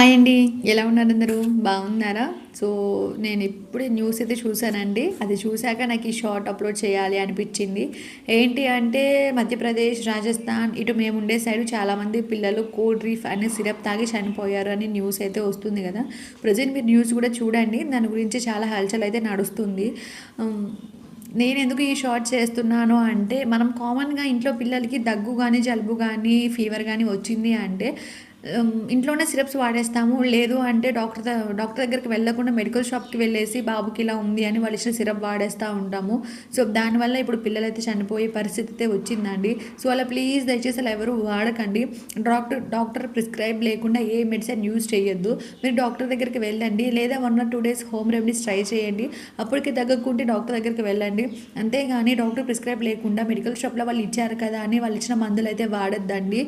Hi అండి. ఎలా ఉన్నారు అందరూ? బాగున్నారా? సో, నేను ఇప్పుడే న్యూస్ అయితే చూసానండి. అది చూసాక నాకు ఈ షార్ట్ అప్‌లోడ్ చేయాలి అనిపిచ్చింది. ఏంటి అంటే మధ్యప్రదేశ్, రాజస్థాన్ ఇటు మేముండే సైడు చాలామంది పిల్లలు కోల్డ్ డ్రింక్ అని సిరప్ తాగి చనిపోయారు అని న్యూస్ అయితే వస్తుంది గదా! ప్రెజెంట్ మీరు న్యూస్ గూడా చూడండి. దాని గురించి చాలా హల్చల్ అయితే నడుస్తుంది. హ్మ్. నేనెందుకు ఈ షార్ట్ చేస్తున్నాను అంటే, మనం కామన్‌గా ఇంట్లో పిల్లలకి దగ్గు గానీ, జలుబు గానీ, ఫీవర్ గానీ వచ్చింది అంటే ఇంట్లోనే సిరప్స్ వాడేస్తాము. లేదు అంటే డాక్టర్ దగ్గరికి వెళ్ళకుండా మెడికల్ షాప్‌కి వెళ్ళేసి బాబుకి ఇలా ఉంది అని వాళ్ళు ఇచ్చిన సిరప్ వాడేస్తా ఉంటాము. సో, దానివల్ల ఇప్పుడు పిల్లలైతే చనిపోయే పరిస్థితి అయితే వచ్చిందండి. సో, అలా ప్లీజ్ దయచేసి అలా ఎవరు వాడకండి. డాక్టర్ ప్రిస్క్రైబ్ లేకుండా ఏ మెడిసిన్ యూజ్ చేయొద్దు. మీరు డాక్టర్ దగ్గరికి వెళ్ళండి. లేదా 1 or 2 days home remedies try చేయండి. అప్పటికి తగ్గకుంటే డాక్టర్ దగ్గరికి వెళ్ళండి. అంతేగాని డాక్టర్ ప్రిస్క్రైబ్ లేకుండా మెడికల్ షాప్‌లో వాళ్ళు ఇచ్చారు కదా అని వాళ్ళు ఇచ్చిన మందులైతే వాడొద్దండి.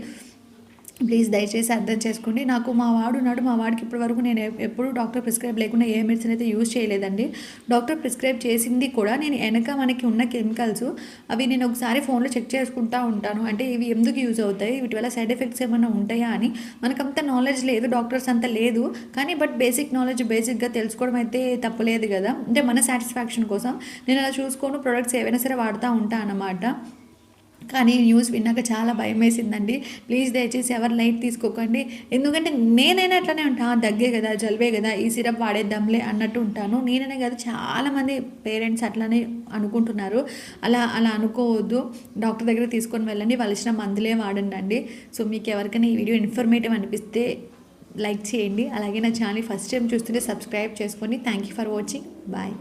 ప్లీజ్ దయచేసి అర్థం చేసుకోండి. నాకు మా వాడున్నాడు. మా వాడికి ఇప్పటి వరకు నేను ఎప్పుడూ డాక్టర్ ప్రిస్క్రైబ్ లేకుండా ఏ మెడిసిన్ అయితే యూజ్ చేయలేదండి. డాక్టర్ ప్రిస్క్రైబ్ చేసింది కూడా నేను ఎనక మనకి ఉన్న కెమికల్స్ అవి నేను ఒకసారి ఫోన్‌లో చెక్ చేసుకుంటా ఉంటాను. అంటే ఇవి ఎందుకు యూజ్ అవుతాయి? వీటి వల్ల సైడ్ ఎఫెక్ట్స్ ఏమన్నా ఉంటాయా అని. మనకంత నాలెడ్జ్ లేదు. డాక్టర్స్ అంత లేదు. కానీ బేసిక్ నాలెడ్జ్ బేసిక్‌గా తెలుసుకోవడం అయితే తప్పులేదు గదా! అంటే మన సాటిస్ఫాక్షన్ కోసం నేను అలా చూసుకొని ప్రొడక్ట్స్ ఏవైనా సరే వాడుతా ఉంటా అన్నమాట. కానీ న్యూస్ విన్నాక చాలా భయమేసిందండి. ప్లీజ్ దయచేసి ఎవరు లైట్ తీసుకోకండి. ఎందుకంటే నేనైనా అట్లనే ఉంటా. దగ్గే గదా! జలుబే గదా! ఈ సిరప్ వాడేద్దాంలే అన్నట్టు ఉంటాను. నేననే కాదు చాలామంది పేరెంట్స్ అట్లనే అనుకుంటున్నారు. అలా అనుకోవద్దు. డాక్టర్ దగ్గరికి తీసుకొని వెళ్ళండి. వాళ్ళు ఇచ్చిన మందులే వాడండండి. సో, మీకు ఎవరికైనా ఈ వీడియో ఇన్ఫర్మేటివ్ అనిపిస్తే లైక్ చేయండి. అలాగే నా ఛానల్‌ని ఫస్ట్ టైం చూస్తుంటే సబ్స్క్రైబ్ చేసుకోండి. Thank you for watching. Bye.